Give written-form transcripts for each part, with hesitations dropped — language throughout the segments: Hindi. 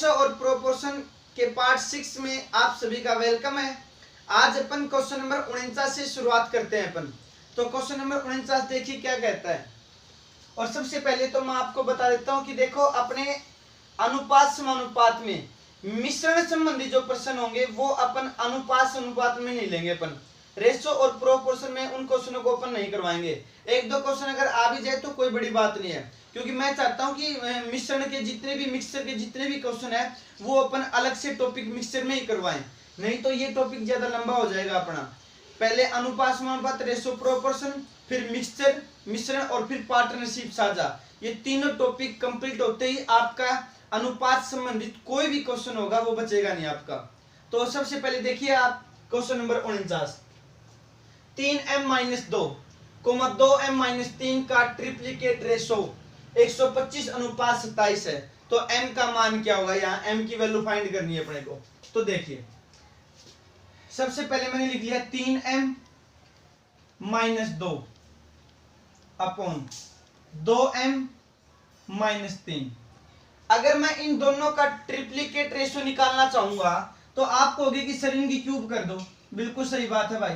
रेशो और प्रोपोर्शन के पार्ट 6 में आप सभी का वेलकम है। आज अपन क्वेश्चन नंबर 49 से शुरुआत करते हैं अपन। तो क्वेश्चन नंबर 49 देखिए क्या कहता है। और सबसे पहले तो मैं आपको बता देता हूं कि देखो अपने अनुपात समानुपात में मिश्रण संबंधी जो प्रश्न होंगे वो अपन अनुपात में नहीं लेंगे। अपन रेशो और प्रोपोर्शन में उन क्वेश्चनों को अपन नहीं करवाएंगे। एक दो क्वेश्चन अगर आ भी जाए तो कोई बड़ी बात नहीं है, क्योंकि मैं चाहता हूं कि मिश्रण के मिक्सचर के जितने भी क्वेश्चन है वो अपन अलग से टॉपिक मिक्सचर में ही करवाएं, नहीं तो ये टॉपिक ज्यादा लंबा हो जाएगा अपना। पहले अनुपात समानुपात, रेशो, प्रोपोर्शन, फिर मिक्सचर, मिश्रण और फिर पार्टनरशिप साझा, ये तीनों टॉपिक कंप्लीट होते ही आपका अनुपात संबंधित कोई भी क्वेश्चन होगा वो बचेगा नहीं आपका। तो सबसे पहले देखिए आप क्वेश्चन नंबर 49, 3m-2, 2m-3 का ट्रिप्लिकेट रेशो 125:27 है। तो m का मान क्या होगा, यहाँ m की वैल्यू फाइंड करनी है अपने को। तो देखिए सबसे पहले मैंने लिख लिया 3m-2 अपॉन 2m-3। अगर मैं इन दोनों का ट्रिप्लिकेट रेशो निकालना चाहूंगा तो आप कहोगे कि सर इनकी क्यूब कर दो। बिल्कुल सही बात है भाई,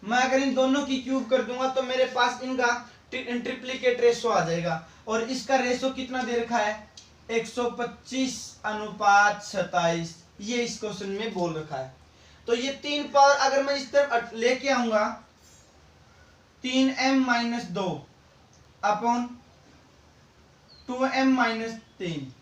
मैं अगर इन दोनों की क्यूब कर दूंगा तो मेरे पास इनका ट्रिप्लिकेट रेशो आ जाएगा। और इसका रेशो कितना दे रखा है, 125:27, ये इस क्वेश्चन में बोल रखा है। तो ये 3 पावर अगर मैं इस तरफ लेके आऊंगा 3m-2 अपॉन 2m-3,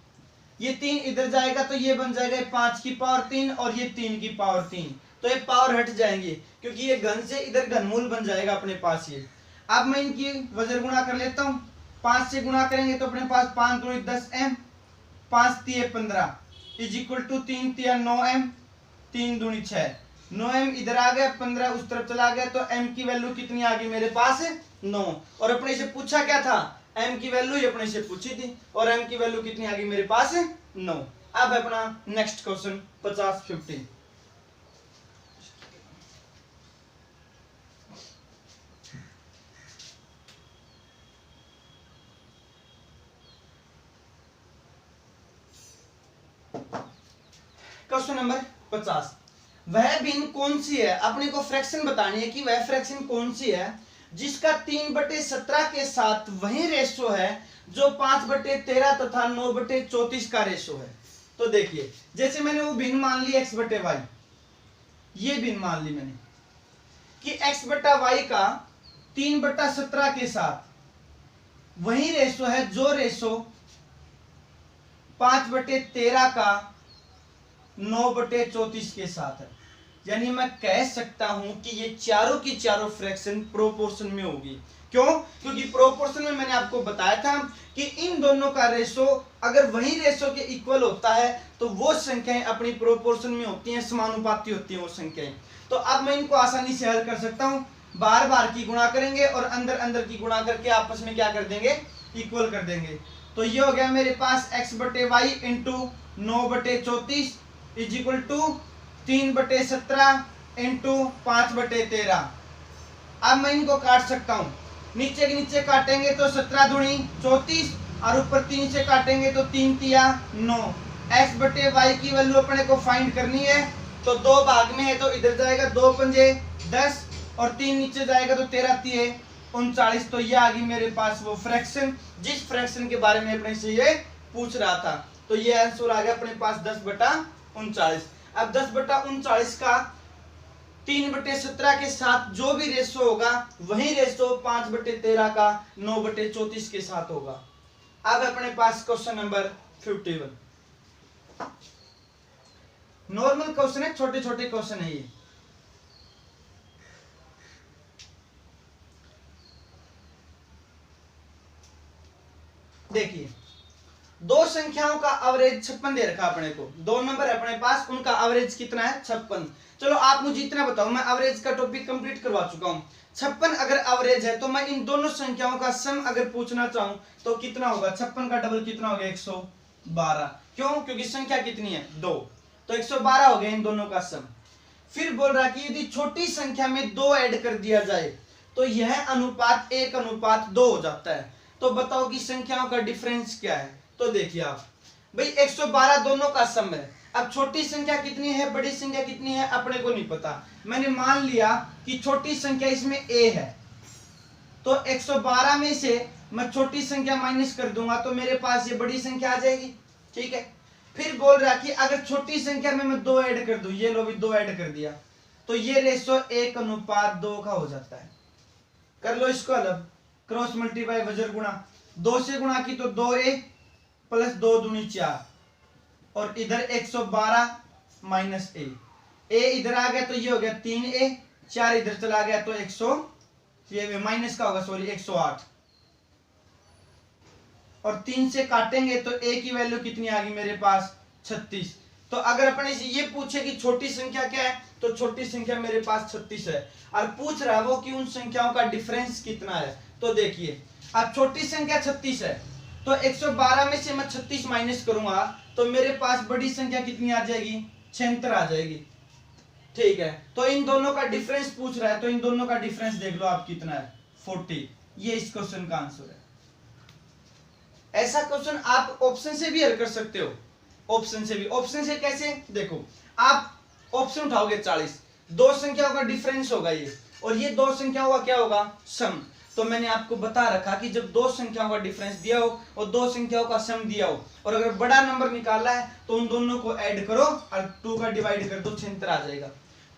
ये 3 इधर जाएगा तो ये बन जाएगा 5 की पावर 3 और ये 3 की पावर 3। तो ये पावर हट जाएंगे क्योंकि ये घन से इधर घनमूल बन जाएगा अपने पास ये। अब मैं इनकी वजन गुणा कर लेता हूं, 5 से गुणा करेंगे तो अपने पास 5 दूनी 10m, 5 तिये 15 इज इक्वल टू 3 तिया 9m, 3 दूनी 6, 9m इधर आ गया, 15 उस तरफ चला गया, तो m की वैल्यू कितनी आ गई मेरे पास, 9। और अपने से पूछा क्या था, m की वैल्यू ही अपने से पूछी थी और m की वैल्यू कितनी आ गई मेरे पास, 9। अब अपना नेक्स्ट क्वेश्चन 50-50। क्वेश्चन नंबर 50, वह भिन्न कौन सी है, अपने को फ्रैक्शन बतानी है कि वह फ्रैक्शन कौन सी है जिसका 3/17 के साथ वही रेशो है जो 5/13 तथा 9/34 का रेशो है। तो देखिए जैसे मैंने वो भिन्न मान ली x/y, ये भिन्न मान ली मैंने कि x/y का 3/17 के साथ वही रेशो है जो रेशो 5/13 का 9/34 के साथ है। यानी मैं कह सकता हूं कि ये चारों की चारों फ्रैक्शन प्रोपोर्शन में होगी। क्यों? क्योंकि प्रोपोर्शन में मैंने आपको बताया था कि इन दोनों का रेशो अगर वही रेशो के इक्वल होता है तो वो संख्याएं अपनी प्रोपोर्शन में होती हैं, समानुपाती होती हैं वो संख्याएं। तो अब मैं इनको आसानी से हल कर सकता हूं, बार बार की गुणा करेंगे और अंदर अंदर की गुणा करके आपस में क्या कर देंगे, इक्वल कर देंगे। तो ये हो गया मेरे पास x/y into 9/34 is equal to 3/17 into 5/13। अब मैं इनको काट सकता हूं, नीचे के नीचे काटेंगे तो 17 दूनी 34 और ऊपर 3 से काटेंगे तो 3 तिया 9। x/y की वैल्यू अपने को फाइंड करनी है तो 2 भाग में है तो इधर जाएगा 2 पंजे 10 और 3 नीचे जाएगा तो 13 तिये 39। तो ये आ गई मेरे पास वो फ्रैक्शन जिस फ्रैक्शन के बारे में अपने से ये पूछ रहा था। तो ये आंसर आ गया अपने पास 10/39। अब 10/39 का 3/17 के साथ जो भी रेशो होगा वही रेशो 5/13 का 9/34 के साथ होगा। अब अपने पास क्वेश्चन नंबर 51, नॉर्मल क्वेश्चन है, छोटे छोटे क्वेश्चन है ये। देखिए दो संख्याओं का एवरेज 56 दे रखा अपने को, 2 नंबर है अपने पास, उनका एवरेज कितना है, 56। चलो आप मुझे इतना बताओ, मैं एवरेज का टॉपिक कंप्लीट करवा चुका हूं। 56 अगर एवरेज है तो मैं इन दोनों संख्याओं का सम अगर पूछना चाहूं तो कितना होगा, 56 का डबल कितना हो गया, 112। क्यों? क्योंकि संख्या कितनी है, 2, तो 112 हो गया इन दोनों का सम। फिर बोल रहा कि यदि छोटी संख्या में 2 ऐड कर दिया जाए तो यह अनुपात 1:2 हो जाता है। तो बताओ कि संख्याओं का डिफरेंस क्या है। तो देखिए आप भाई 112 दोनों का सम है। अब छोटी संख्या कितनी है, बड़ी संख्या कितनी है, अपने को नहीं पता। मैंने मान लिया कि छोटी संख्या इसमें a है, तो 112 में से मैं छोटी संख्या माइनस कर दूंगा तो मेरे पास ये बड़ी संख्या आ जाएगी। ठीक है, फिर बोल रहा कि अगर छोटी संख्या में मैं 2 ऐड कर दूं, ये लो भी 2 ऐड कर दिया, तो ये रेशो 1:2 का हो जाता है। कर लो इसको अलग, क्रॉस मल्टीप्लाई वजर गुणा, 2 से गुणा की तो 2a प्लस 2 दूनी 4, और इधर 112 माइनस a इधर आ गया तो ये हो गया 3a, 4 इधर चला गया तो 100, ये माइनस का होगा सॉरी 108, और 3 से काटेंगे तो a की वैल्यू कितनी आ गई मेरे पास 36। तो अगर अपने से ये पूछे कि छोटी संख्या क्या है, तो छोटी संख्या मेरे पास 36 है, और पूछ रहा है वो कि उन संख्याओं का डिफरेंस कितना है। तो देखिए अब छोटी संख्या 36 है, तो 112 में से मैं 36 माइनस करूंगा तो मेरे पास बड़ी संख्या कितनी आ जाएगी, 76 आ जाएगी। ठीक है, तो इन दोनों का डिफरेंस पूछ रहा है, तो इन दोनों का डिफरेंस देख लो आप कितना है, 40। ये इस क्वेश्चन का आंसर है। ऐसा क्वेश्चन आप ऑप्शन से भी हल कर सकते हो, ऑप्शन से भी। ऑप्शन से कैसे, देखो आप ऑप्शन उठाओगे 40, दो संख्याओं का डिफरेंस होगा ये, और ये दो संख्याओं का क्या होगा, सम। तो मैंने आपको बता रखा कि जब दो संख्याओं का डिफरेंस दिया हो और दो संख्याओं का सम दिया हो, और अगर बड़ा नंबर निकालना है तो उन दोनों को ऐड करो और 2 का डिवाइड कर दो, 76 आ जाएगा।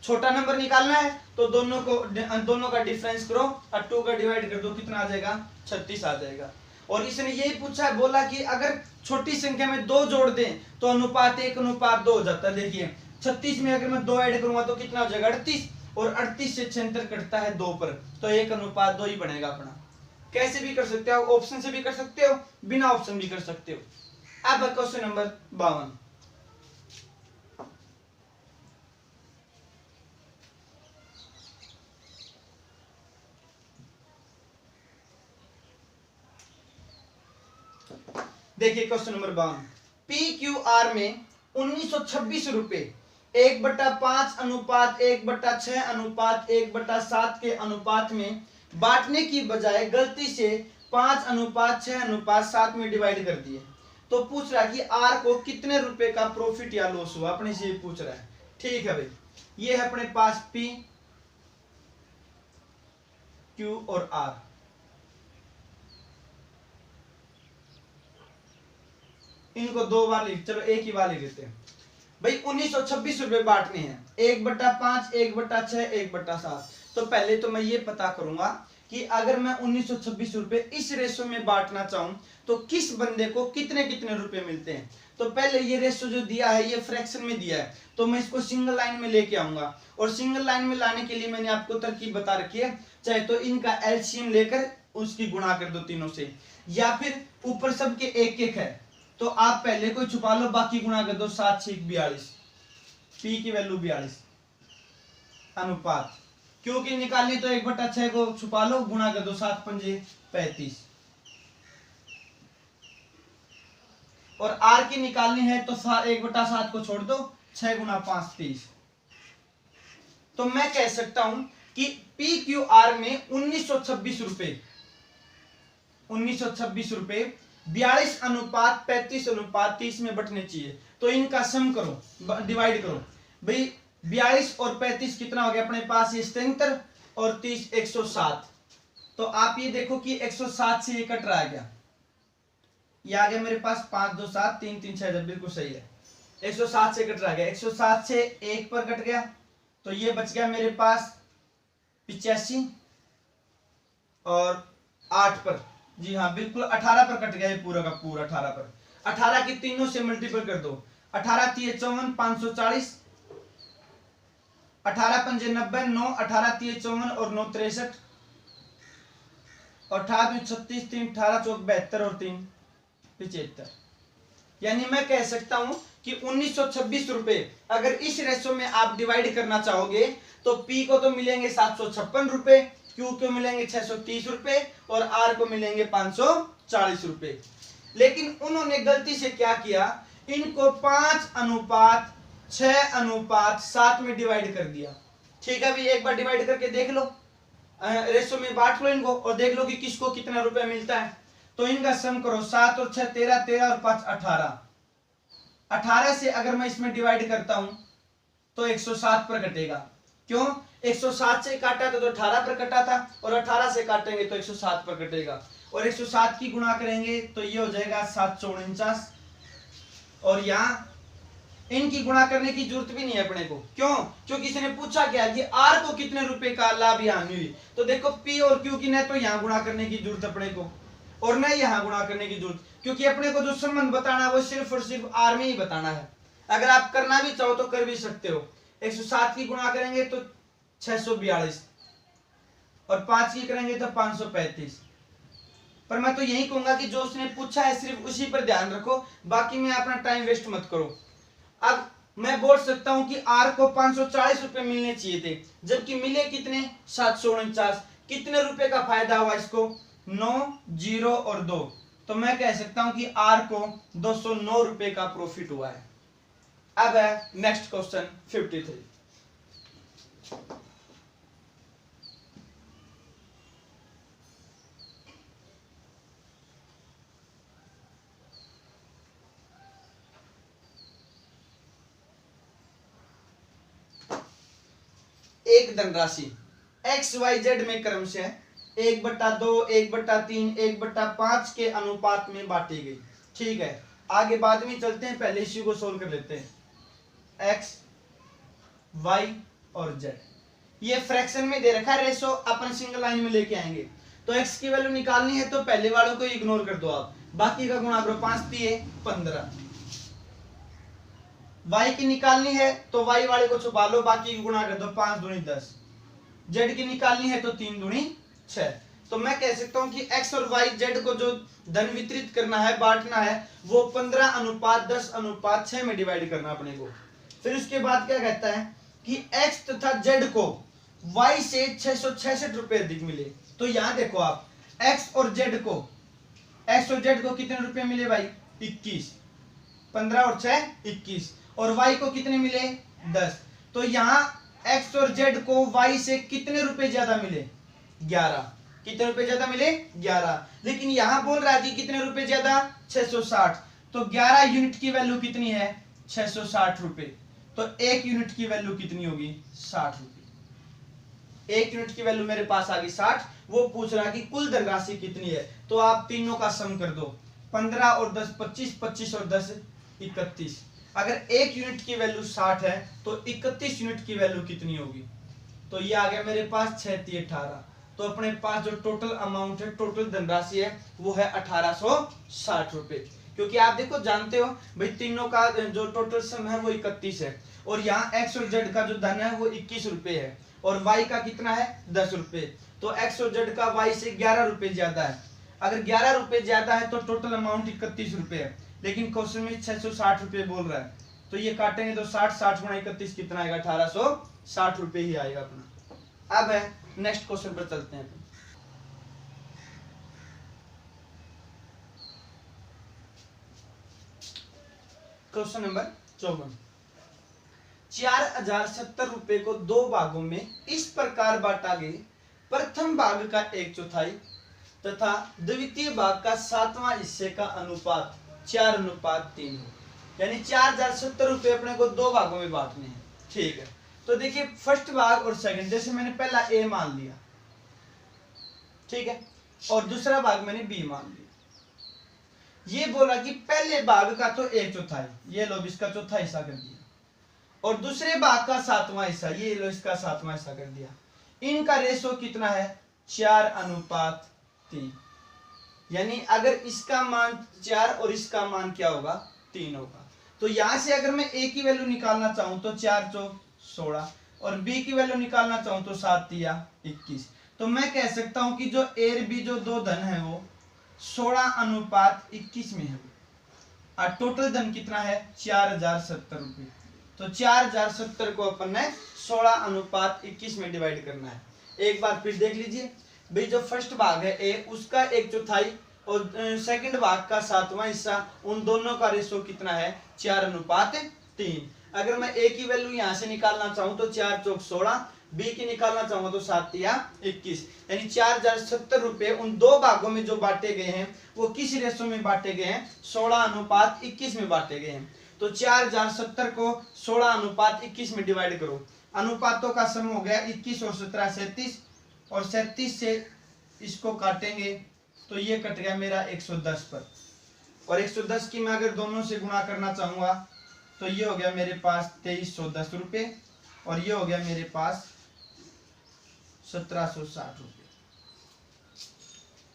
छोटा नंबर निकालना है तो दोनों का डिफरेंस करो और 2 का डिवाइड कर दो, कितना आ जाएगा, 36 आ जाएगा। और इसने यही पूछा है, बोला कि अगर छोटी संख्या में 2 जोड़ दें तो अनुपात 1:2 हो जाता है। देखिए 36 में अगर मैं 2 ऐड करूंगा तो कितना हो जाएगा, 38, और 38 से 76 कटता है 2 पर, तो 1:2 ही बनेगा अपना। कैसे भी कर सकते हो, ऑप्शन से भी कर सकते हो, बिना ऑप्शन भी कर सकते हो। अब क्वेश्चन नंबर 52, देखिए क्वेश्चन नंबर 52, PQR में 1926 रुपए 1/5 अनुपात 1/6 अनुपात 1/7 के अनुपात में बांटने की बजाय गलती से 5:6:7 में डिवाइड कर दिए। तो पूछ रहा है कि आर को कितने रुपए का प्रॉफिट या लॉस हुआ, अपने से पूछ रहा है। ठीक है भाई, ये है अपने पास P, Q और R। इनको 2 बार लिख, चलो एक ही बार लिख लेते हैं भाई। 1926 रुपए बांटने हैं, 1/5 1/6 1/7। तो पहले तो मैं ये पता करूंगा कि अगर मैं 1926 रुपए इस रेशो में बांटना चाहूं तो किस बंदे को कितने कितने रुपए मिलते हैं। तो पहले ये रेशो जो दिया है ये फ्रैक्शन में दिया है, तो मैं इसको सिंगल लाइन में लेके आऊंगा, और सिंगल लाइन में लाने के लिए मैंने आपको तरकीब बता रखी है। चाहे तो इनका एलसीएम लेकर उसकी गुणा कर दो तीनों से, या फिर ऊपर सबके एक एक है तो आप पहले को छुपा लो, बाकी गुणा कर दो। 7 6 42, पी की वैल्यू 42 अनुपात, क्योंकि निकालनी तो 1/6 को छुपा लो, गुणा कर दो 7 5 35, और आर की निकालनी है तो 1/7 को छोड़ दो, 6 × 5 30। तो मैं कह सकता हूं कि PQR में 1926 रुपए 42:35 में बटने चाहिए। तो इनका सम करो, डिवाइड करो भाई। 42 और 35 कितना हो गया अपने पास, ये 77, और 30 107। तो आप ये देखो कि 107 से ये कट रहा है क्या, ये आ गया मेरे पास 5 2 7 3 3 6, बिल्कुल सही है। 107 से कट रहा गया, 107 से 1 पर कट गया तो ये बच गया मेरे पास 85, और 8 पर, जी हाँ बिल्कुल 18 पर कट गया, ये पूरा का पूरा 18 पर। 18 की तीनों से मल्टीपल कर दो, 18 3 54 540, 18 5 90, 9 18 3 54 और 9 63, और 18 36 3 18 4 72 और 3 75। यानी मैं कह सकता हूं कि 1926 रुपए अगर इस रेशो में आप डिवाइड करना चाहोगे तो P को तो मिलेंगे 756 रुपए, Q को मिलेंगे 630 रुपए, और R को मिलेंगे 540 रुपए। लेकिन उन्होंने गलती से क्या किया, इनको 5:6:7 में डिवाइड कर दिया। ठीक है भाई, एक बार डिवाइड करके देख लो, रेशो में बांट लो इनको और देख लो कि किसको कितना रुपया मिलता है। तो इनका सम करो, 7 और 6 13 13 और 5 18, 18 से अगर मैं इसमें डिवाइड करता हूं तो 107 पर कटेगा। क्यों? 107 से काटा तो 18 पर कटा था, और 18 से काटेंगे तो 107 पर कटेगा, और 107 की गुणा करेंगे तो ये हो जाएगा 749। और यहाँ इनकी गुणा करने की जरूरत भी नहीं है अपने को। क्यों? क्योंकि इसने पूछा क्या कि आर को कितने रुपए का लाभ या हानि हुई। तो देखो पी और क्यू की न तो यहाँ गुणा करने की जरूरत अपने को, और न यहाँ गुणा करने की जरूरत, क्योंकि अपने को जो संबंध बताना है वो सिर्फ और सिर्फ आर में ही बताना है। अगर आप करना भी चाहो तो कर भी सकते हो। 107 की गुणा करेंगे तो 642, और 5 की करेंगे तो 535। पर मैं तो यही कहूंगा कि जो उसने पूछा है सिर्फ उसी पर ध्यान रखो, बाकी में अपना टाइम वेस्ट मत करो। अब मैं बोल सकता हूं कि आर को 540 रुपए मिलने चाहिए थे, जबकि मिले कितने? 749। कितने रुपए का फायदा हुआ इसको? 9, 0 और 2। तो मैं कह सकता हूं कि आर को 209 रुपए का प्रॉफिट हुआ है। अब है नेक्स्ट क्वेश्चन 53। एक धनराशि XYZ में क्रमशः 1/2, 1/3, 1/5 के अनुपात में बांटी गई। ठीक है, आगे बाद में चलते हैं, पहले इश्यू को सोल्व कर लेते हैं। X, Y और Z ये फ्रैक्शन में दे रखा है, रेशो अपन सिंगल लाइन में लेके आएंगे। तो X की वैल्यू निकालनी है तो पहले वालों को इग्नोर कर दो आप, बाकी का गुणा करो। 5 3 15। y की निकालनी है तो y वाले को छुपा लो, बाकी की गुणा कर दो। 5 दूनी 10। z की निकालनी है तो 3 दूनी 6। तो मैं कह सकता हूं कि x और y z को जो धन वितरित करना है, बांटना है, वो 15:10:6 में डिवाइड करना अपने को। फिर उसके बाद क्या कहता है कि x तथा z को y से 666 रुपए अधिक मिले। तो यहां देखो आप, x और z को कितने रुपए मिले भाई? 21। 15 और 6 21। और y को कितने मिले? 10। तो यहाँ x और z को y से कितने रुपए ज्यादा मिले? 11। कितने रुपए ज्यादा मिले? 11। लेकिन यहाँ बोल रहा है कि कितने रुपए ज्यादा? 660। तो 11 यूनिट की वैल्यू कितनी है? 660 रुपए। तो 1 यूनिट की वैल्यू कितनी होगी? 60 रुपए। 1 यूनिट की वैल्यू मेरे पास आ गई 60। वो पूछ रहा कि कुल धनराशि कितनी है, तो आप तीनों का सम कर दो। 15 और 10 25, 25 और 10 31। अगर 1 यूनिट की वैल्यू 60 है तो 31 यूनिट की वैल्यू कितनी होगी? तो ये आ गया मेरे पास 6 3 18। तो अपने पास जो टोटल अमाउंट है, टोटल धनराशि है, वो है 1860 रुपए। क्योंकि आप देखो जानते हो भाई तीनों का जो टोटल सम है वो 31 है, और यहाँ x और z का जो धन है वो 21 रुपए है, और y का कितना है? 10 रुपए। तो x और z का y से 11 रुपए ज्यादा है। अगर 11 रुपए ज्यादा है तो टोटल अमाउंट 31 रुपए है, लेकिन क्वेश्चन में 660 रुपए बोल रहा है। तो ये काटेंगे तो 60 गुणा 31 कितना आएगा? 1860 रुपए ही आएगा अपना। अब है नेक्स्ट क्वेश्चन पर चलते हैं। Question number 54। 4070 रुपए को 2 भागों में इस प्रकार बांटा गया। प्रथम भाग का 1/4 तथा द्वितीय भाग का 7वां हिस्से का अनुपात 4:3 हो। यानी 4070 रुपए अपने को 2 भागों में बांटने हैं। ठीक है, तो देखिए फर्स्ट भाग और सेकंड, जैसे मैंने पहला ए मान लिया, ठीक है, और दूसरा भाग मैंने बी मान लिया। ये बोला कि पहले भाग का तो 1/4, ये लो इसका चौथा हिस्सा कर दिया, और दूसरे भाग का 7वां हिस्सा, ये लो इसका 7वां हिस्सा कर दिया। इनका रेशो कितना है? 4:3। यानी अगर इसका मान 4 और इसका मान क्या होगा? 3 होगा। तो यहां से अगर मैं ए की वैल्यू निकालना चाहूं तो 4 चौक 16, और बी की वैल्यू निकालना चाहूं तो 7 या 21। तो मैं कह सकता हूं कि जो ए और बी जो दो धन है वो 16:21 में है, और टोटल धन कितना है? 4070 रुपए। तो 4070 को अपन ने 16:21 में डिवाइड करना है। एक बार फिर देख लीजिए भाई, जो फर्स्ट भाग है ए, उसका 1/4 और सेकंड भाग का 7वां हिस्सा, उन दोनों का रेशो कितना है? 4:3। अगर मैं ए की वैल्यू यहां से निकालना चाहूं तो 4 चौक 16, बी की निकालना चाहूंगा तो 7 या 21। यानी 4070 रुपए उन 2 भागों में जो बांटे गए हैं वो किस रेशो में बांटे गए हैं? 16:21 में बांटे गए हैं। तो 4070 को 16:21 में डिवाइड करो। अनुपातों का सम हो गया 21 और 17 37, और 37 से इसको काटेंगे तो ये कट गया मेरा 110 पर, और 110 की मैं अगर दोनों से गुणा करना चाहूंगा तो ये हो गया मेरे पास 2310 रुपये, और ये हो गया मेरे पास 1760 रुपये।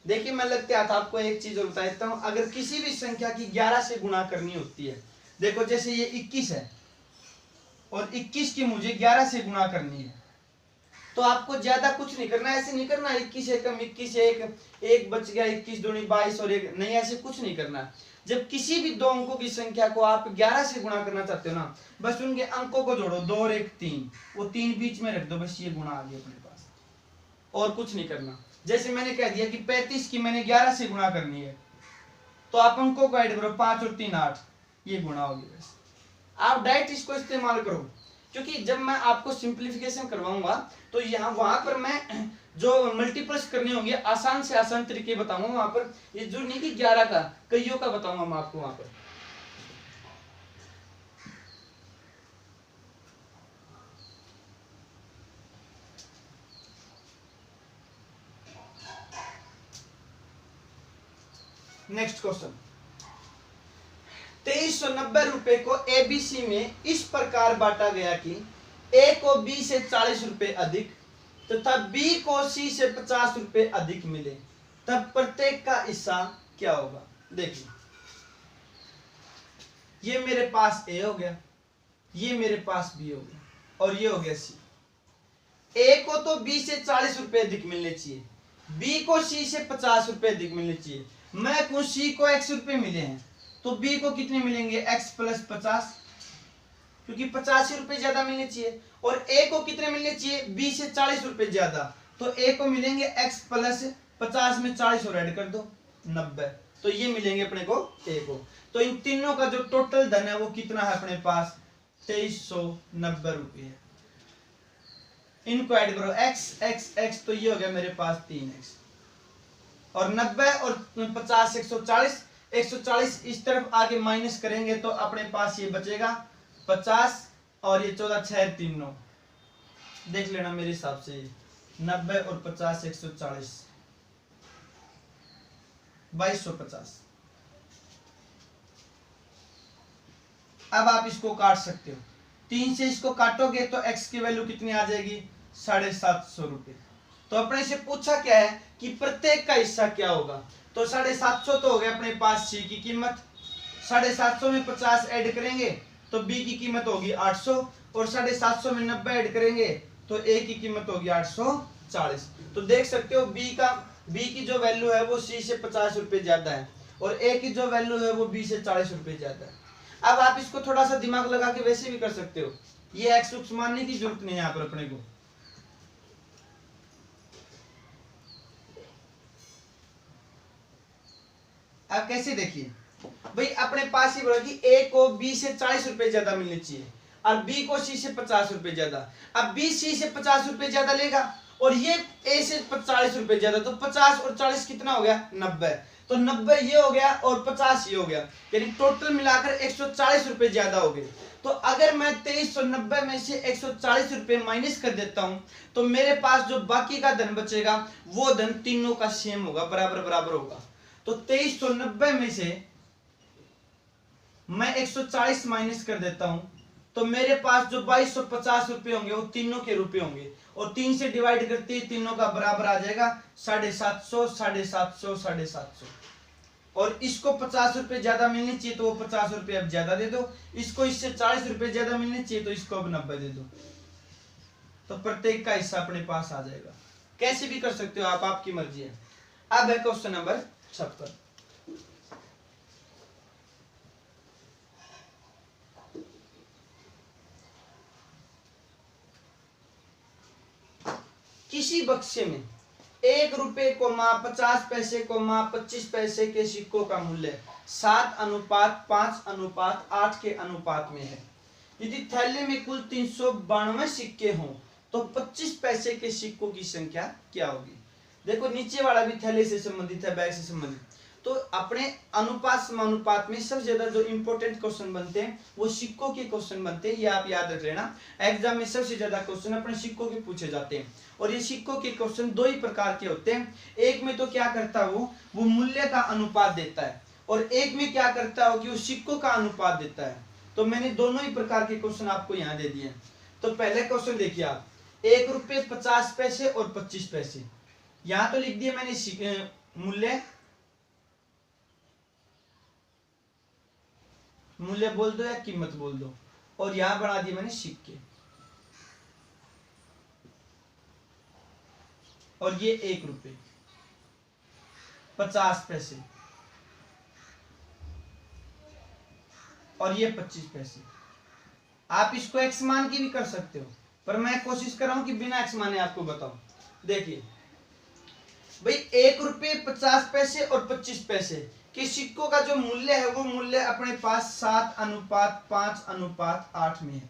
देखिए मैं लगते हाथ आपको एक चीज और बता देता हूं, अगर किसी भी संख्या की 11 से गुणा करनी होती है, देखो जैसे ये 21 है और 21 की मुझे 11 से गुणा करनी है, तो आपको ज्यादा कुछ नहीं करना, ऐसे नहीं करना 21 एकम 21 एक बच गया 21 दूनी 22 और एक नहीं, ऐसे कुछ नहीं करना। जब किसी भी दो अंकों की संख्या को आप 11 से गुणा करना चाहते हो ना, बस उनके अंकों को जोड़ो, 2 और 1 3, वो 3 बीच में रख दो, बस ये गुणा आ गया अपने पास, और कुछ नहीं करना। जैसे मैंने कह दिया कि 35 की मैंने 11 से गुणा करनी है, तो आप अंकों को ऐड करो, 5 और 3 8, ये गुणा होगी। बस आप डायरेक्ट इसको इस्तेमाल करो, क्योंकि जब मैं आपको सिंप्लीफिकेशन करवाऊंगा तो यहाँ वहां पर मैं जो मल्टीप्ल्स करने होंगे आसान से आसान तरीके बताऊंगा, वहां पर ये जो नहीं कि 11 का कईयों का बताऊंगा मैं आपको वहां पर। नेक्स्ट क्वेश्चन, 2390 रुपए को एबीसी में इस प्रकार बांटा गया कि ए को बी से 40 रुपए अधिक तथा बी को सी से 50 रुपए अधिक मिले, तब प्रत्येक का हिस्सा क्या होगा। देखिए ये मेरे पास ए हो गया, ये मेरे पास बी हो गया, और ये हो गया सी। ए को तो बी से 40 रुपए अधिक मिलने चाहिए, बी को सी से 50 रुपए अधिक मिलने चाहिए। मैं को सी को x रुपए मिले हैं, तो बी को कितने मिलेंगे x प्लस 50, क्योंकि 50 रुपए ज्यादा मिलने चाहिए। और ए को कितने मिलने चाहिए, बी से 40 रुपए ज्यादा, तो ए को मिलेंगे x प्लस 50 में 40 और ऐड कर दो 90, तो ये मिलेंगे अपने को ए को। तो इन तीनों का जो टोटल धन है वो कितना है अपने पास, 2390 रुपये है। इनको ऐड करो x x x, तो ये हो गया मेरे पास 3x, और 90 और 50 140, 140 इस तरफ आगे माइनस करेंगे तो अपने पास ये बचेगा 50, और ये 14 6 3 9, देख लेना मेरे हिसाब से 90 और 50 140 2250। अब आप इसको काट सकते हो, 3 से इसको काटोगे तो x की वैल्यू कितनी आ जाएगी, 750 रुपये। तो अपने से पूछा क्या है कि प्रत्येक का हिस्सा क्या होगा, तो 750 तो हो गया अपने पास सी की कीमत, 750 में 50 ऐड करेंगे तो बी की कीमत होगी 800, और 750 में 90 ऐड करेंगे तो ए की कीमत होगी 840। तो देख सकते हो बी की जो वैल्यू है वो सी से 50 रुपए ज्यादा है, और ए की जो वैल्यू है वो बी से 40 रुपए ज्यादा है। अब आप इसको थोड़ा सा दिमाग लगा के वैसे भी कर सकते हो, ये एक्स उक्स मानने की जरूरत नहीं है यहाँ पर अपने को। अब कैसे देखिए भाई, अपने पास ही बोला कि ए को बी से 40 रुपए ज्यादा मिलने चाहिए और बी को सी से 50 रुपए ज्यादा। अब बी सी से 50 रुपए ज्यादा लेगा और ये ए से 40 रुपए ज्यादा, तो 50 और 40 कितना हो गया, 90। तो 90 ये हो गया और 50 ये हो गया, यानी टोटल मिलाकर 140 रुपए ज्यादा हो गए। तो अगर मैं 2390 में से 140 रुपए माइनस कर देता हूं तो मेरे पास जो बाकी का धन बचेगा वो धन तीनों का सेम होगा, बराबर बराबर होगा। तो 2390 में से मैं 140 माइनस कर देता हूं तो मेरे पास जो 2250 रुपए होंगे वो तीनों के रुपए होंगे, और 3 से डिवाइड करते ही तीनों का बराबर आ जाएगा 750 750 750। और इसको 50 रुपए ज्यादा मिलने चाहिए तो वो 50 रुपए अब ज्यादा दे दो, इसको इससे 40 रुपए ज्यादा मिलने चाहिए तो इसको अब 90 दे दो, तो प्रत्येक का हिस्सा अपने पास आ जाएगा। कैसे भी कर सकते हो आप, आपकी मर्जी है। अब है क्वेश्चन नंबर 56। किसी बक्से में 1 रुपए को 50 पैसे को 25 पैसे के सिक्कों का मूल्य 7:5:8 के अनुपात में है। यदि थैले में कुल 392 सिक्के हों तो 25 पैसे के सिक्कों की संख्या क्या होगी। देखो नीचे वाला भी थैले से संबंधित है, बैग से संबंधित। तो अपने अनुपात समानुपात में सबसे ज्यादा जो इंपॉर्टेंट क्वेश्चन बनते हैं वो सिक्कों के क्वेश्चन बनते हैं, ये आप याद रख लेना। एग्जाम में सबसे ज्यादा क्वेश्चन अपने सिक्कों के पूछे जाते हैं। और ये सिक्कों के क्वेश्चन दो ही प्रकार के होते हैं, एक में तो क्या करता है वो मूल्य का अनुपात देता है, और एक में क्या करता है कि वो सिक्कों का अनुपात देता है। तो मैंने दोनों ही प्रकार के क्वेश्चन आपको यहाँ दे दिए। तो पहले क्वेश्चन देखिए आप, 1 रुपये 50 पैसे और 25 पैसे। यहां तो लिख दिया मैंने मूल्य, मूल्य बोल दो या कीमत बोल दो, और यहां बना दिया मैंने सिक्के। और ये 1 रुपये 50 पैसे और ये 25 पैसे। आप इसको एक्स मान की भी कर सकते हो, पर मैं कोशिश कर रहा हूं कि बिना एक्स माने आपको बताऊं। देखिए भाई 1 रुपये 50 पैसे और 25 पैसे के सिक्कों का जो मूल्य है वो मूल्य अपने पास 7:5:8 में है।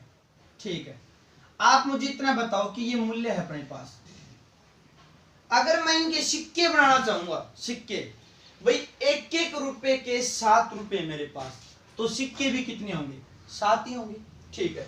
ठीक है, आप मुझे इतना बताओ कि ये मूल्य है अपने पास। अगर मैं इनके सिक्के बनाना चाहूंगा, सिक्के भाई 1-1 रुपए के 7 रुपए मेरे पास, तो सिक्के भी कितने होंगे? 7 ही होंगे। ठीक है,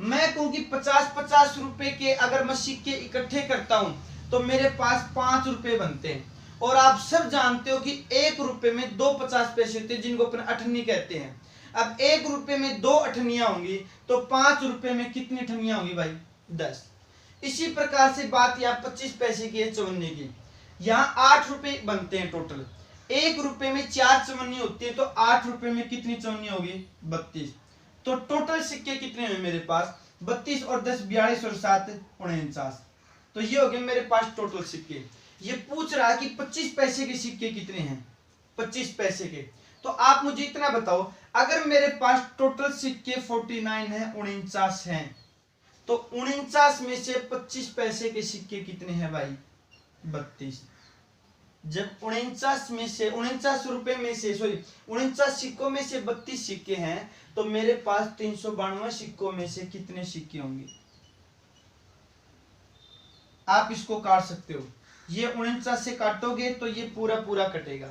मैं कहूं कि 50-50 रुपए के अगर मैं सिक्के इकट्ठे करता हूं तो मेरे पास 5 रुपए बनते हैं। और आप सब जानते हो कि 1 रुपए में 2 50 पैसे होते हैं, जिनको अपन अठन्नी कहते हैं। अब 1 रुपए में 2 अठन्नियां होंगी, तो 5 रुपए में कितनी अठन्नियां होंगी भाई? 10। इसी प्रकार से बात यहाँ 25 पैसे की है, चवन्नी की। यहाँ 8 रुपए बनते हैं टोटल। 1 रुपए में 4 चवन्नी होती है, तो 8 रुपए में कितनी चवन्नी होगी? 32। तो टोटल सिक्के कितने हैं मेरे पास? 32 और 10 42 और 7 49। तो ये हो गए मेरे पास टोटल सिक्के। ये पूछ रहा है कि 25 पैसे के सिक्के कितने हैं? 25 पैसे के। तो आप मुझे इतना बताओ, अगर मेरे पास टोटल सिक्के 49 है, 49 हैं, तो 49 में से 25 पैसे के सिक्के कितने हैं भाई? 32। जब 49 में से 49 रुपए में से 49 सिक्कों में से 32 सिक्के हैं, तो मेरे पास 392 सिक्कों में से कितने सिक्के होंगे? आप इसको काट सकते हो। ये 49 से काटोगे तो ये पूरा पूरा कटेगा,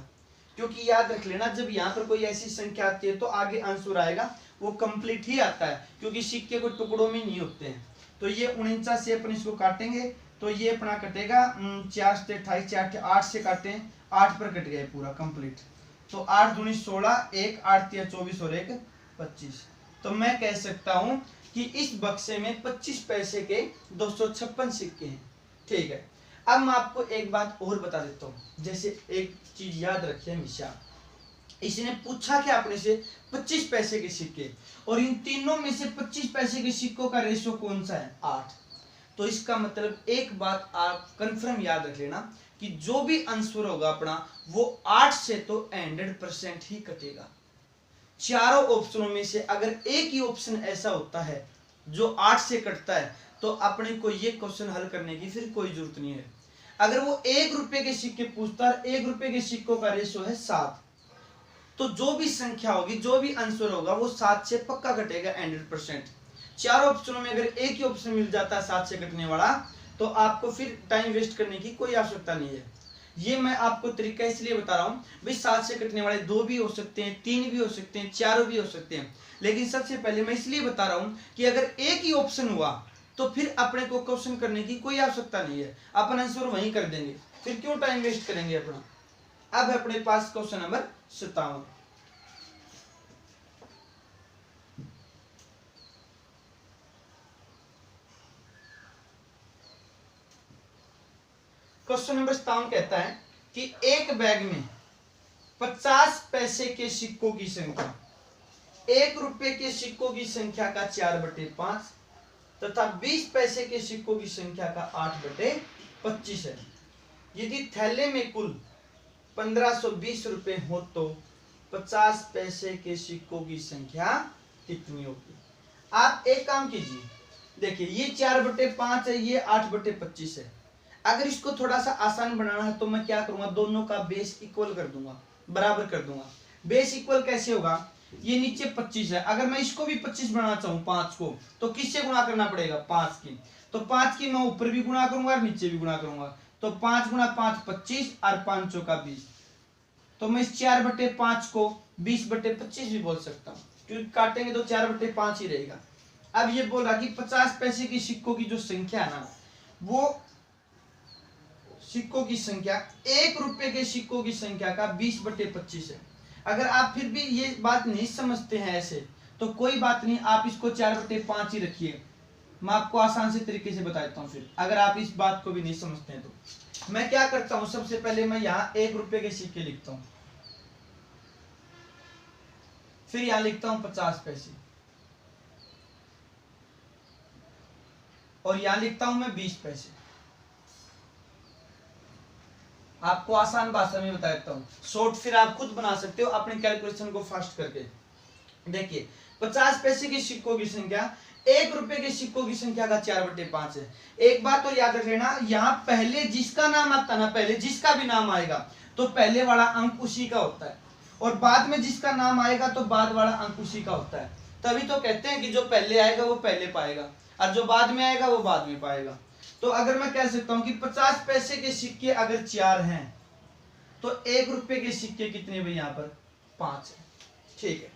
क्योंकि याद रख लेना जब यहाँ पर कोई ऐसी संख्या आती है तो आगे आंसर आएगा वो कंप्लीट ही आता है, क्योंकि सिक्के को टुकड़ों में नहीं होते हैं। तो ये 49 से अपन इसको काटेंगे तो ये अपना कटेगा 4 से 28, 4 8 से काटे, 8 पर कट गया पूरा कंप्लीट। तो 8 दूनी 16, 1 8 3 24 और 1 25। तो मैं कह सकता हूं कि इस बक्से में 25 पैसे के 256 सिक्के हैं। ठीक है, अब मैं आपको एक बात और बता देता हूं। जैसे एक चीज याद रखिए हमेशा, इसने पूछा कि आपने से 25 पैसे के सिक्के, और इन तीनों में से 25 पैसे के सिक्कों का रेशो कौन सा है? 8। तो इसका मतलब एक बात आप कंफर्म याद रख लेना कि जो भी आंसर होगा अपना वो 8 से तो 100% ही कटेगा। चारों ऑप्शनों में से अगर एक ही ऑप्शन ऐसा होता है जो 8 से कटता है, तो अपने को ये क्वेश्चन हल करने की फिर कोई जरूरत नहीं है। अगर वो 1 रुपए के सिक्के पूछता है, 1 रुपए के सिक्कों का रेशो है 7, तो जो भी संख्या होगी, जो भी आंसर होगा वो 7 से पक्का कटेगा 100%। चारों ऑप्शनों में अगर एक ही ऑप्शन मिल जाता है 7 से कटने वाला, तो आपको फिर टाइम वेस्ट करने की कोई आवश्यकता नहीं है। ये मैं आपको तरीका इसलिए बता रहा हूँ भाई, 7 से कटने वाले 2 भी हो सकते हैं, 3 भी हो सकते हैं, 4 भी हो सकते हैं। लेकिन सबसे पहले मैं इसलिए बता रहा हूँ कि अगर एक ही ऑप्शन हुआ तो फिर अपने को क्वेश्चन करने की कोई आवश्यकता नहीं है, अपन आंसर वहीं कर देंगे, फिर क्यों टाइम वेस्ट करेंगे अपना। अब अपने पास क्वेश्चन नंबर 57। क्वेश्चन नंबर 57 कहता है कि एक बैग में 50 पैसे के सिक्कों की संख्या 1 रुपए के सिक्कों की संख्या का 4/5 तथा 20 पैसे के सिक्कों की संख्या का 8/25 है। यदि थैले में कुल 1520 रुपए हो तो 50 पैसे के सिक्कों की संख्या कितनी होगी? आप एक काम कीजिए, देखिए ये 4/5 है, ये 8/25 है। अगर इसको थोड़ा सा आसान बनाना है तो मैं क्या करूंगा, दोनों का बेस इक्वल कर दूंगा, बराबर कर दूंगा। बेस इक्वल कैसे होगा? ये नीचे 25 है, अगर मैं इसको भी 25 बनाना चाहूँ 5 को, तो किससे गुणा करना पड़ेगा? 5 की। तो 5 की मैं ऊपर भी गुणा करूंगा और नीचे भी गुणा करूंगा, तो 5 × 5 25 और 5 का 20। तो मैं इस 4/5 को 20/25 भी बोल सकता हूँ, क्योंकि काटेंगे तो 4/5 ही रहेगा। अब ये बोल रहा कि 50 पैसे के सिक्कों की जो संख्या है ना, वो सिक्कों की संख्या 1 रुपए के सिक्कों की संख्या का 20/25 है। अगर आप फिर भी ये बात नहीं समझते हैं ऐसे, तो कोई बात नहीं, आप इसको 4/5 ही रखिए। मैं आपको आसान से तरीके से बता देता हूँ। फिर अगर आप इस बात को भी नहीं समझते हैं तो मैं क्या करता हूँ, सबसे पहले मैं यहाँ 1 रुपए के सिक्के लिखता हूँ, फिर यहाँ लिखता हूँ 50 पैसे, और यहाँ लिखता हूँ मैं 20 पैसे। आपको आसान भाषा में बता देता हूँ, शॉर्ट फिर आप खुद बना सकते हो अपने कैलकुलेशन को फास्ट करके। देखिए 50 पैसे के सिक्कों की संख्या 1 रुपए के सिक्कों की संख्या का 4/5 है। एक बात तो याद रख लेना, यहाँ पहले जिसका नाम आता है ना, पहले जिसका भी नाम आएगा तो पहले वाला अंक उसी का होता है, और बाद में जिसका नाम आएगा तो बाद वाला अंक उसी का होता है। तभी तो कहते हैं कि जो पहले आएगा वो पहले पाएगा, और जो बाद में आएगा वो बाद में पाएगा। तो अगर मैं कह सकता हूँ कि 50 पैसे के सिक्के अगर 4 हैं तो 1 रुपए के सिक्के कितने भाई, यहाँ पर 5 है। ठीक है,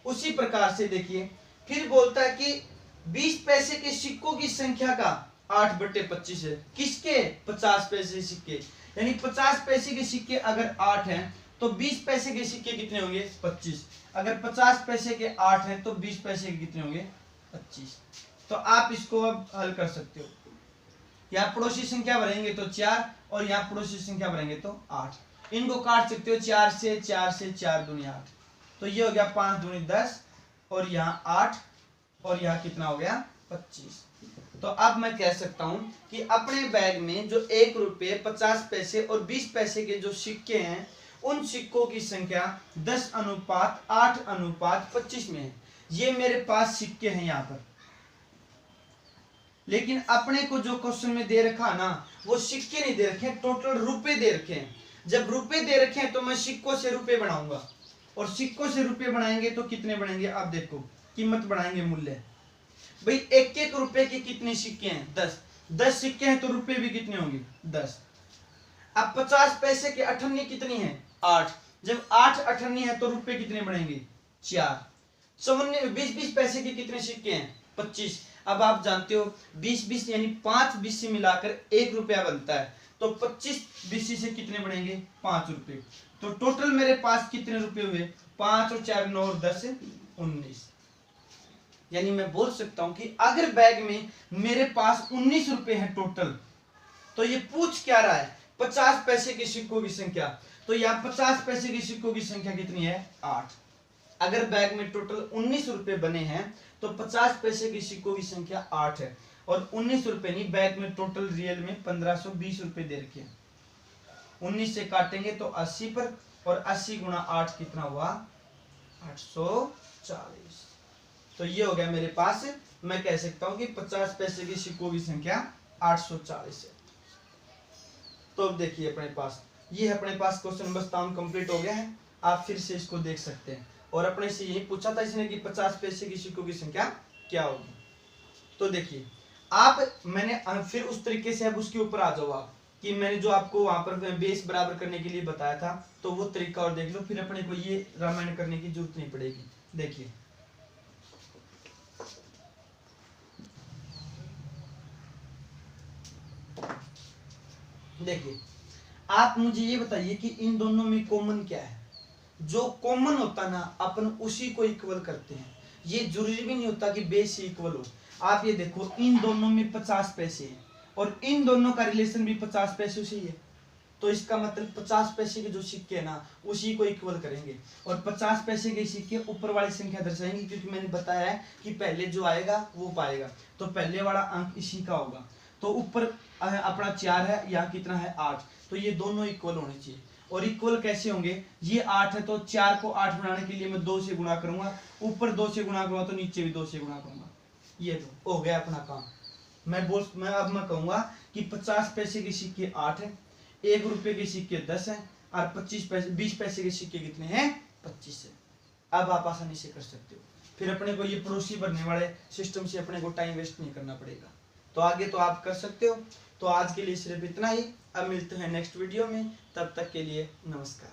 उसी प्रकार से देखिए फिर बोलता है कि 20 पैसे के सिक्कों की संख्या का 8/25 है। किसके? 50 पैसे सिक्के, यानी 50 पैसे के सिक्के अगर 8 हैं तो 20 पैसे के सिक्के कितने होंगे? 25। अगर 50 पैसे के 8 हैं तो 20 पैसे के कितने होंगे? 25। तो आप इसको अब हल कर सकते हो, यहाँ पड़ोसी संख्या भरेंगे तो 4 और यहाँ पड़ोसी संख्या भरेंगे तो 8। इनको काट सकते हो 4 से 4 से 4 दूनी 8, तो ये हो गया 5 दूनी 10, और यहाँ 8, और यहाँ कितना हो गया? 25। तो अब मैं कह सकता हूं कि अपने बैग में जो 1 रुपये 50 पैसे और 20 पैसे के जो सिक्के हैं, उन सिक्कों की संख्या 10:8:25 में है। ये मेरे पास सिक्के हैं यहाँ पर, लेकिन अपने को जो क्वेश्चन में दे रखा ना, वो सिक्के नहीं दे रखे, टोटल रुपए दे रखे हैं। जब रुपए दे रखे हैं तो मैं सिक्कों से रुपए बनाऊंगा, और सिक्कों से रुपए बनाएंगे तो कितने बनेंगे? आप देखो, कीमत बढ़ाएंगे, मूल्य। भाई 1-1 रुपए के कितने सिक्के हैं? 10। 10 सिक्के हैं तो रुपए भी कितने होंगे? 10। अब 50 पैसे के अठन्नी कितनी है? 8। जब 8 अठन्नी है तो रुपए कितने बनेंगे? 4। 20 पैसे के कितने सिक्के हैं? 25। अब आप जानते हो 20 यानी 5 बीसी मिलाकर 1 रुपया बनता है, तो 25 बीसी से कितने बनेंगे? 5 रुपए। तो टोटल मेरे पास कितने रुपए हुए? 5 और 4 9 और 10 19। यानी मैं बोल सकता हूं कि अगर बैग में मेरे पास 19 रुपए हैं टोटल, तो ये पूछ क्या रहा है? 50 पैसे के सिक्कों की संख्या। तो यहाँ 50 पैसे के सिक्कों की संख्या कितनी है? 8। अगर बैग में टोटल 19 रुपए बने हैं तो 50 पैसे के सिक्कों की संख्या 8 है, और 19 रुपए नहीं, बैग में टोटल रियल में 1520 रुपए दे रखे हैं। 19 से काटेंगे तो 80 पर, और 80 गुणा 8 कितना हुआ? 840। तो ये हो गया मेरे पास, मैं कह सकता हूं कि 50 पैसे के सिक्कों की संख्या 840 है। तो अब देखिए अपने पास ये है, अपने पास क्वेश्चन नंबर 57 कंप्लीट हो गया है। आप फिर से इसको देख सकते हैं, और अपने से यही पूछा था इसने कि 50 पैसे की सिक्कों की संख्या क्या होगी। तो देखिए आप, मैंने फिर उस तरीके से अब उसके ऊपर आ जाओ आप, कि मैंने जो आपको वहां पर बेस बराबर करने के लिए बताया था, तो वो तरीका और देख लो, फिर अपने को ये रामायण करने की जरूरत नहीं पड़ेगी। देखिए देखिए आप मुझे ये बताइए कि इन दोनों में कॉमन क्या है? जो कॉमन होता ना अपन उसी को इक्वल करते हैं। ये जरूरी भी नहीं होता कि बेस इक्वल हो। आप ये देखो, इन दोनों में 50 पैसे हैं, और इन दोनों का रिलेशन भी 50 पैसे से ही है, तो इसका मतलब 50 पैसे के जो सिक्के हैं ना, उसी को इक्वल करेंगे, और 50 पैसे के सिक्के ऊपर वाली संख्या दर्शाएंगे, क्योंकि मैंने बताया है कि पहले जो आएगा वो पाएगा, तो पहले वाला अंक इसी का होगा। तो ऊपर अपना 4 है, यहाँ कितना है? 8। तो ये दोनों इक्वल होने चाहिए। और इक्वल कैसे होंगे? ये 8 है तो 4 को 8 बनाने के लिए मैं 2 से गुणा करूंगा, ऊपर 2 से गुणा करूंगा तो नीचे भी 2 से गुणा करूंगा। ये तो हो गया अपना काम। मैं कहूंगा कि 50 पैसे के सिक्के 8 है, 1 रुपए के सिक्के 10 है, और 20 पैसे के सिक्के कितने हैं? 25 है। अब आप आसानी से कर सकते हो। फिर अपने को ये पड़ोसी भरने वाले सिस्टम से अपने को टाइम वेस्ट नहीं करना पड़ेगा। तो आगे तो आप कर सकते हो। तो आज के लिए सिर्फ इतना ही। अब मिलते हैं नेक्स्ट वीडियो में, तब तक के लिए नमस्कार।